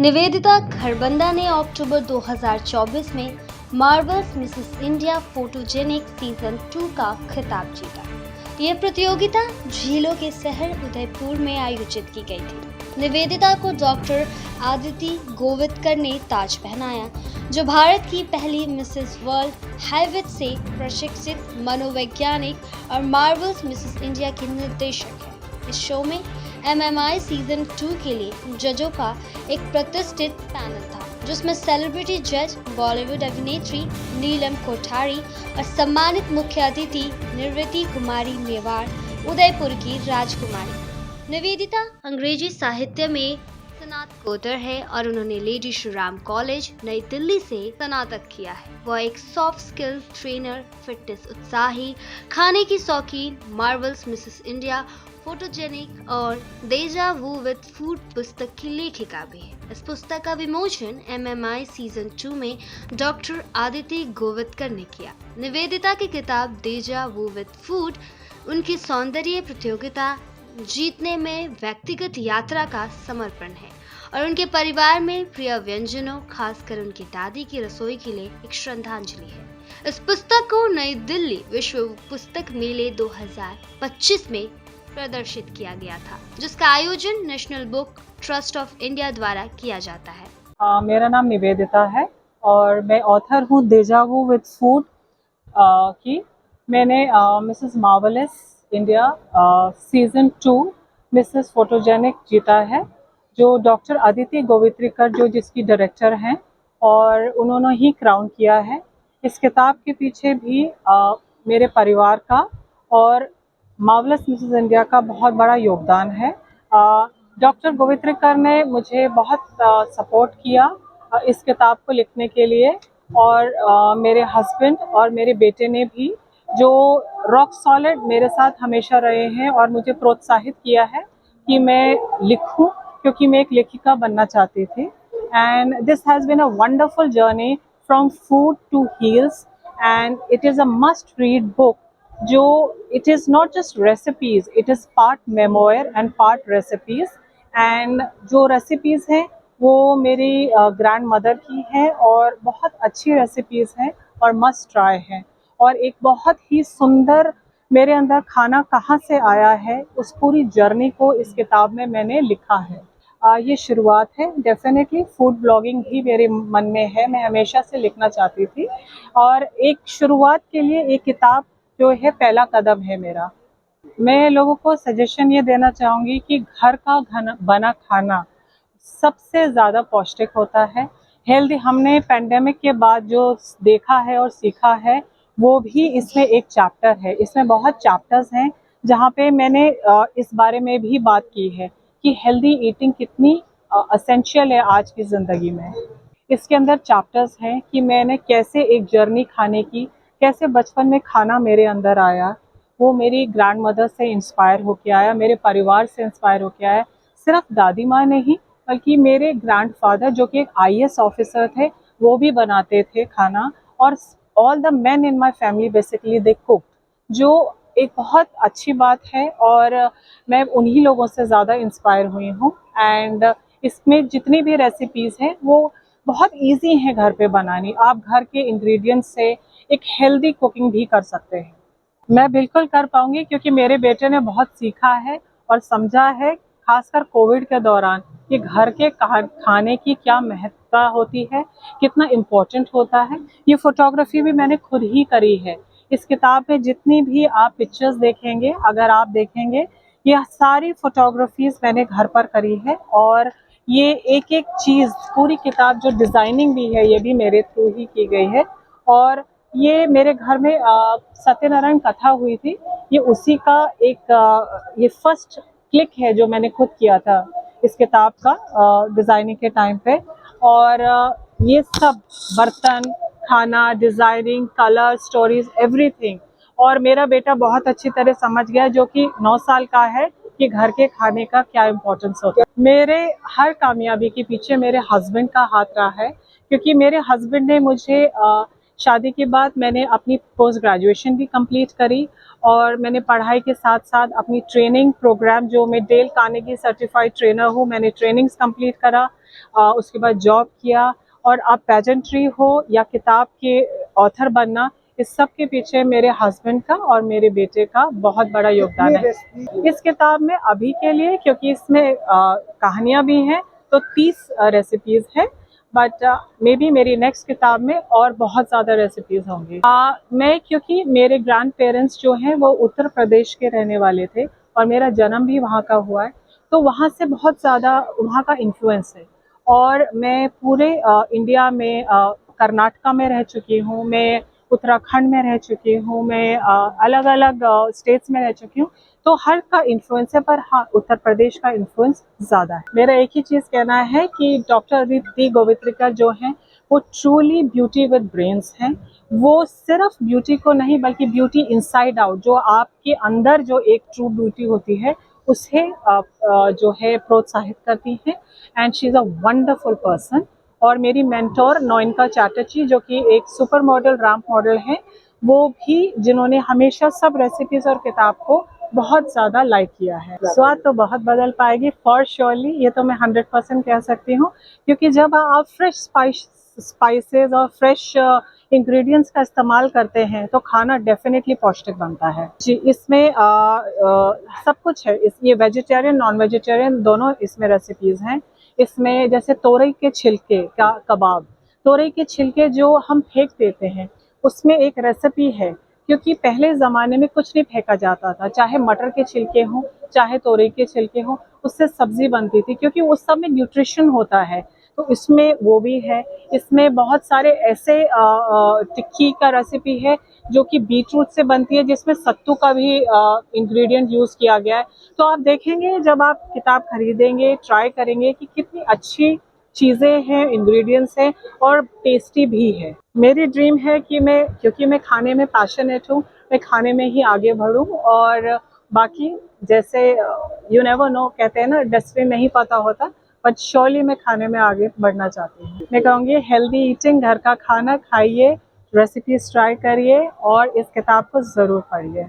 निवेदिता खरबंदा ने अक्टूबर 2024 में Marvels Mrs India photogenic season 2 का खिताब जीता। यह प्रतियोगिता झीलों के शहर उदयपुर में आयोजित की गई थी। निवेदिता को डॉक्टर आदिति गोवितकर ने ताज पहनाया, जो भारत की पहली मिसेस वर्ल्ड हैविट से प्रशिक्षित मनोवैज्ञानिक और मार्वल्स मिसेस इंडिया की निर्देशक है। इस शो में MMI सीजन 2 के लिए जजों का एक प्रतिष्ठित पैनल था, जिसमें सेलिब्रिटी जज, बॉलीवुड अभिनेत्री नीलम कोठारी और सम्मानित मुख्य अतिथि निर्वृति कुमारी मेवाड़, उदयपुर की राजकुमारी। निवेदिता अंग्रेजी साहित्य में स्नातकोत्तर है और उन्होंने लेडी श्री राम कॉलेज नई दिल्ली से स्नातक किया है। वह एक सॉफ्ट स्किल ट्रेनर, फिटनेस उत्साही, खाने की शौकीन, मार्वल्स मिसेस इंडिया, फोटोजेनिक और डेजा वू विद फूड पुस्तक की लेखिका भी है। इस पुस्तक का विमोचन MMI सीजन 2 में डॉक्टर आदिति गोवितकर ने किया। निवेदिता की किताब डेजा वू विद फूड उनकी सौंदर्य प्रतियोगिता जीतने में व्यक्तिगत यात्रा का समर्पण है और उनके परिवार में प्रिय व्यंजनों, खासकर उनकी दादी की रसोई के लिए एक श्रद्धांजलि है। इस पुस्तक को नई दिल्ली विश्व पुस्तक मेले 2025 में प्रदर्शित किया गया था, जिसका आयोजन national book trust of India द्वारा किया जाता है। मेरा नाम निवेदिता है और मैं ऑथर हूँ डेजा वू विद फूड की। मैंने Mrs marvellous India season 2 Mrs photogenic जीता है, जो डॉक्टर आदिति गोवित्रिकर जो जिसकी डायरेक्टर हैं, और उन्होंने ही क्राउन किया है। इस किताब के पीछे भी मेरे परिवार का और मार्वलस मिसेस इंडिया का बहुत बड़ा योगदान है। डॉक्टर गोवित्रिकर ने मुझे बहुत सपोर्ट किया इस किताब को लिखने के लिए, और मेरे हस्बैंड और मेरे बेटे ने भी, जो रॉक सॉलिड मेरे साथ हमेशा रहे हैं और मुझे प्रोत्साहित किया है कि मैं लिखूं, क्योंकि मैं एक लेखिका बनना चाहती थी। And this has been a wonderful journey from food to heals, and it is a must read book. जो it is not just recipes, it is part memoir and part recipes. And जो recipes हैं वो मेरी grand mother की हैं और बहुत अच्छी रेसिपीज़ हैं और मस्ट ट्राई हैं। और एक बहुत ही सुंदर मेरे अंदर खाना कहाँ से आया है, उस पूरी जर्नी को इस किताब में मैंने लिखा है। ये शुरुआत है। डेफिनेटली फूड ब्लॉगिंग भी मेरे मन में है, मैं हमेशा से लिखना चाहती थी, और एक शुरुआत के लिए एक किताब जो है पहला कदम है मेरा। मैं लोगों को सजेशन ये देना चाहूँगी कि घर का बना खाना सबसे ज़्यादा पौष्टिक होता है, हेल्दी। हमने पेंडेमिक के बाद जो देखा है और सीखा है, वो भी इसमें एक चैप्टर है। इसमें बहुत चैप्टर्स हैं जहाँ पे मैंने इस बारे में भी बात की है कि हेल्दी ईटिंग कितनी असेंशियल है आज की ज़िंदगी में। इसके अंदर चैप्टर्स हैं कि मैंने कैसे एक जर्नी खाने की, कैसे बचपन में खाना मेरे अंदर आया, वो मेरी ग्रैंड मदर से इंस्पायर होके आया, मेरे परिवार से इंस्पायर होके आया। सिर्फ दादी माँ नहीं, बल्कि मेरे ग्रैंडफादर जो कि एक IAS ऑफिसर थे, वो भी बनाते थे खाना, और all the main in my family basically they cook, जो एक बहुत अच्छी बात है। और मैं उन्हीं लोगों से ज़्यादा इंस्पायर हुई हूँ। एंड इसमें जितनी भी रेसिपीज़ हैं वो बहुत इजी हैं घर पे बनानी। आप घर के इंग्रेडिएंट्स से एक हेल्दी कुकिंग भी कर सकते हैं। मैं बिल्कुल कर पाऊंगी, क्योंकि मेरे बेटे ने बहुत सीखा है और समझा है, खासकर कोविड के दौरान, कि घर के खाने की क्या महत्ता होती है, कितना इम्पोर्टेंट होता है। ये फोटोग्राफी भी मैंने खुद ही करी है। इस किताब में जितनी भी आप पिक्चर्स देखेंगे, अगर आप देखेंगे, ये सारी फोटोग्राफीज मैंने घर पर करी है। और ये एक एक चीज़, पूरी किताब जो डिज़ाइनिंग भी है, ये भी मेरे थ्रू ही की गई है। और ये मेरे घर में सत्यनारायण कथा हुई थी, ये उसी का एक ये फर्स्ट क्लिक है जो मैंने खुद किया था इस किताब का डिज़ाइनिंग के टाइम पे। और ये सब बर्तन, खाना, डिज़ाइनिंग, कलर, स्टोरीज, एवरीथिंग। और मेरा बेटा बहुत अच्छी तरह समझ गया, जो कि 9 साल का है, कि घर के खाने का क्या इम्पोर्टेंस होता है। मेरे हर कामयाबी के पीछे मेरे हस्बैंड का हाथ रहा है, क्योंकि मेरे हस्बैंड ने मुझे शादी के बाद मैंने अपनी पोस्ट ग्रेजुएशन भी कंप्लीट करी और मैंने पढ़ाई के साथ साथ अपनी ट्रेनिंग प्रोग्राम, जो मैं डेल कार्नेगी सर्टिफाइड ट्रेनर हूँ, मैंने ट्रेनिंग्स कंप्लीट करा। उसके बाद जॉब किया और अब पेजेंट्री हो या किताब के ऑथर बनना, इस सब के पीछे मेरे हस्बैंड का और मेरे बेटे का बहुत बड़ा योगदान है। इस किताब में अभी के लिए, क्योंकि इसमें कहानियाँ भी हैं, तो 30 रेसिपीज़ हैं, बट मे बी मेरी नेक्स्ट किताब में और बहुत ज़्यादा रेसिपीज़ होंगी। मैं, क्योंकि मेरे ग्रैंड पेरेंट्स जो हैं वो उत्तर प्रदेश के रहने वाले थे और मेरा जन्म भी वहाँ का हुआ है, तो वहाँ से बहुत ज़्यादा वहाँ का इन्फ्लुएंस है। और मैं पूरे इंडिया में कर्नाटका में रह चुकी हूँ, मैं उत्तराखंड में रह चुकी हूँ, मैं अलग अलग स्टेट्स में रह चुकी हूँ, तो हर का इन्फ्लुएंस है, पर हाँ, उत्तर प्रदेश का इन्फ्लुएंस ज़्यादा है। मेरा एक ही चीज़ कहना है कि डॉक्टर अदिति गोवित्रिकर जो हैं वो ट्रूली ब्यूटी विद ब्रेन्स हैं। वो सिर्फ ब्यूटी को नहीं, बल्कि ब्यूटी इनसाइड आउट, जो आपके अंदर जो एक ट्रू ब्यूटी होती है उसे जो है प्रोत्साहित करती हैं। And she is a wonderful person. और मेरी मेंटोर नोइनका चैटर्जी, जो कि एक सुपर मॉडल, रैंप मॉडल हैं, वो भी, जिन्होंने हमेशा सब रेसिपीज़ और किताब को बहुत ज़्यादा लाइक किया है। स्वाद तो बहुत बदल पाएगी फॉर श्योरली, ये तो मैं 100% कह सकती हूँ, क्योंकि जब आप फ्रेश स्पाइसेस और फ्रेश इंग्रेडिएंट्स का इस्तेमाल करते हैं तो खाना डेफिनेटली पौष्टिक बनता है जी। इसमें सब कुछ है, ये वेजिटेरियन नॉन वेजिटेरियन दोनों इसमें रेसिपीज़ हैं। इसमें जैसे तोरई के छिलके का कबाब, तोरई के छिलके जो हम फेंक देते हैं, उसमें एक रेसिपी है, क्योंकि पहले ज़माने में कुछ नहीं फेंका जाता था, चाहे मटर के छिलके हों, चाहे तोरई के छिलके हों, उससे सब्ज़ी बनती थी, क्योंकि उस सब में न्यूट्रिशन होता है। तो इसमें वो भी है। इसमें बहुत सारे ऐसे टिक्की का रेसिपी है जो कि बीटरूट से बनती है, जिसमें सत्तू का भी इंग्रेडिएंट यूज़ किया गया है। तो आप देखेंगे, जब आप किताब खरीदेंगे, ट्राई करेंगे कि कितनी अच्छी चीज़ें हैं, इंग्रेडिएंट्स हैं और टेस्टी भी है। मेरी ड्रीम है कि मैं, क्योंकि मैं खाने में पैशनेट हूँ, मैं खाने में ही आगे बढ़ूँ। और बाकी जैसे यू नेवर नो, कहते हैं ना, डेस्टिनी नहीं पता होता, बट श्योरली मैं खाने में आगे बढ़ना चाहती हूँ। मैं कहूँगी हेल्दी ईटिंग, घर का खाना खाइए, रेसिपीज ट्राई करिए और इस किताब को ज़रूर पढ़िए।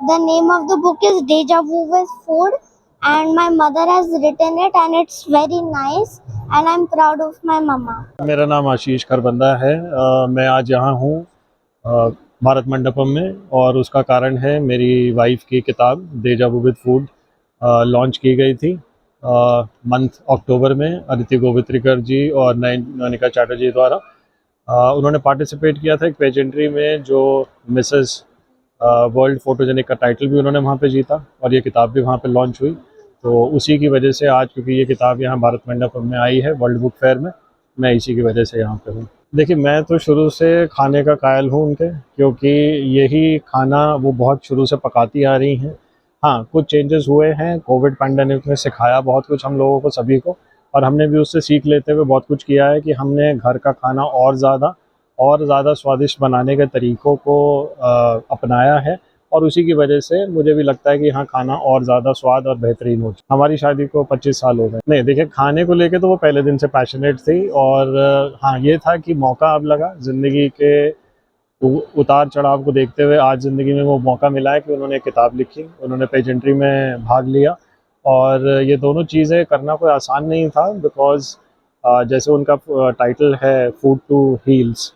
The name of the book is Deja Vu with Food, and my mother has written it, and it's very nice, and I'm proud of my mama. मेरा नाम आशीष खरबंदा है। मैं आज यहाँ हूँ भारत मंडपम में, और उसका कारण है मेरी वाइफ की किताब डेजा वू विद फूड लॉन्च की गई थी मंथ अक्टूबर में अदिति गोवित्रिकर जी और नयनिका चैटर्जी द्वारा। उन्होंने पार्टिसिपेट किया था एक पेजेंट्री में, जो मिसेस वर्ल्ड फोटोजेनिक का टाइटल भी उन्होंने वहाँ पे जीता, और ये किताब भी वहाँ पे लॉन्च हुई। तो उसी की वजह से आज, क्योंकि ये किताब यहाँ भारत मंडपम में आई है वर्ल्ड बुक फेयर में, मैं इसी की वजह से यहाँ पे हूँ। देखिए, मैं तो शुरू से खाने का कायल हूँ उनके, क्योंकि यही खाना वो बहुत शुरू से पकाती आ रही हैं। हाँ, कुछ चेंजेस हुए हैं, कोविड पैंडेमिक ने सिखाया बहुत कुछ हम लोगों को, सभी को, और हमने भी उससे सीख लेते हुए बहुत कुछ किया है कि हमने घर का खाना और ज़्यादा स्वादिष्ट बनाने के तरीक़ों को अपनाया है, और उसी की वजह से मुझे भी लगता है कि हाँ, खाना और ज़्यादा स्वाद और बेहतरीन हो। हमारी शादी को 25 साल हो गए। नहीं, देखिए, खाने को लेके तो वो पहले दिन से पैशनेट थी, और हाँ, ये था कि मौका अब लगा ज़िंदगी के उतार चढ़ाव को देखते हुए, आज ज़िंदगी में वो मौका मिला है कि उन्होंने एक किताब लिखी, उन्होंने पेजेंट्री में भाग लिया, और ये दोनों चीज़ें करना कोई आसान नहीं था, बिकॉज़ जैसे उनका टाइटल है फूड टू हील्स,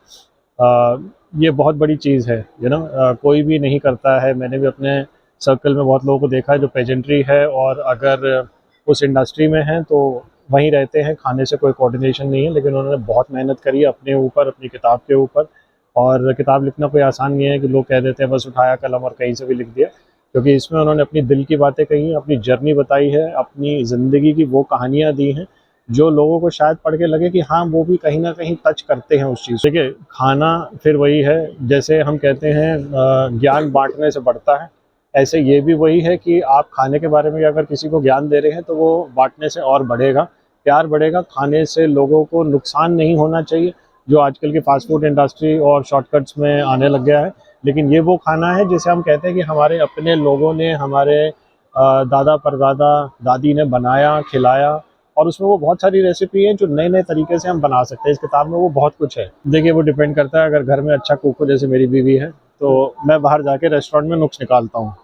ये बहुत बड़ी चीज़ है, कोई भी नहीं करता है। मैंने भी अपने सर्कल में बहुत लोगों को देखा है जो पेजेंट्री है, और अगर उस इंडस्ट्री में हैं तो वहीं रहते हैं, खाने से कोई कोऑर्डिनेशन नहीं है, लेकिन उन्होंने बहुत मेहनत करी अपने ऊपर, अपनी किताब के ऊपर। और किताब लिखना कोई आसान नहीं है कि लोग कह देते हैं बस उठाया कलम और कहीं से भी लिख दिया, क्योंकि इसमें उन्होंने अपनी दिल की बातें कही हैं, अपनी जर्नी बताई है, अपनी ज़िंदगी की वो कहानियाँ दी हैं जो लोगों को शायद पढ़ के लगे कि हाँ, वो भी कहीं ना कहीं टच करते हैं उस चीज़। देखिए, खाना फिर वही है, जैसे हम कहते हैं ज्ञान बांटने से बढ़ता है, ऐसे ये भी वही है कि आप खाने के बारे में अगर किसी को ज्ञान दे रहे हैं तो वो बांटने से और बढ़ेगा, प्यार बढ़ेगा। खाने से लोगों को नुकसान नहीं होना चाहिए, जो आजकल की फास्ट फूड इंडस्ट्री और शॉर्टकट्स में आने लग गया है, लेकिन ये वो खाना है जिसे हम कहते हैं कि हमारे अपने लोगों ने, हमारे दादा परदादा दादी ने बनाया, खिलाया, और उसमें वो बहुत सारी रेसिपी हैं जो नए नए तरीके से हम बना सकते हैं। इस किताब में वो बहुत कुछ है। देखिए वो डिपेंड करता है, अगर घर में अच्छा कुक हो जैसे मेरी बीवी है तो मैं बाहर जाके रेस्टोरेंट में नुक्स निकालता हूँ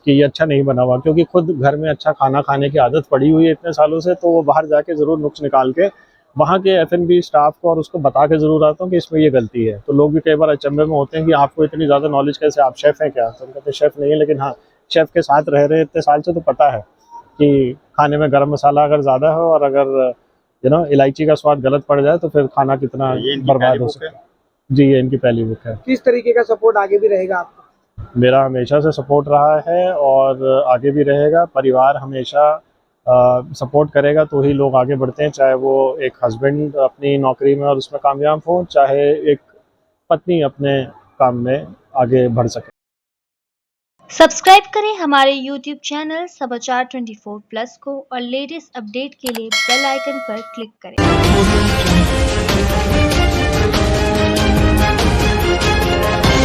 कि ये अच्छा नहीं बना हुआ, क्योंकि खुद घर में अच्छा खाना खाने की आदत पड़ी हुई है इतने सालों से, तो वो बाहर जाके ज़रूर नुक्स निकाल के वहाँ के F&B स्टाफ को और उसको बता के ज़रूर आता हूँ कि इसमें ये गलती है। तो लोग भी कई बार अचंभे में होते हैं कि आपको इतनी ज़्यादा नॉलेज कैसे, आप शेफ़ हैं क्या? तो हम कहते हैं शेफ़ नहीं है, लेकिन हाँ शेफ़ के साथ रह रहे इतने साल से तो पता है कि खाने में गरम मसाला अगर ज़्यादा हो और अगर इलायची का स्वाद गलत पड़ जाए तो फिर खाना कितना बर्बाद हो सकता है। जी ये इनकी पहली बुक है। किस तरीके का सपोर्ट आगे भी रहेगा आपका? मेरा हमेशा से सपोर्ट रहा है और आगे भी रहेगा। परिवार हमेशा सपोर्ट करेगा तो ही लोग आगे बढ़ते हैं, चाहे वो एक हस्बैंड अपनी नौकरी में और उसमें कामयाब हो, चाहे एक पत्नी अपने काम में आगे बढ़ सके। सब्सक्राइब करें हमारे YouTube चैनल समाचार 24+ को और लेटेस्ट अपडेट के लिए बेल आइकन पर क्लिक करें।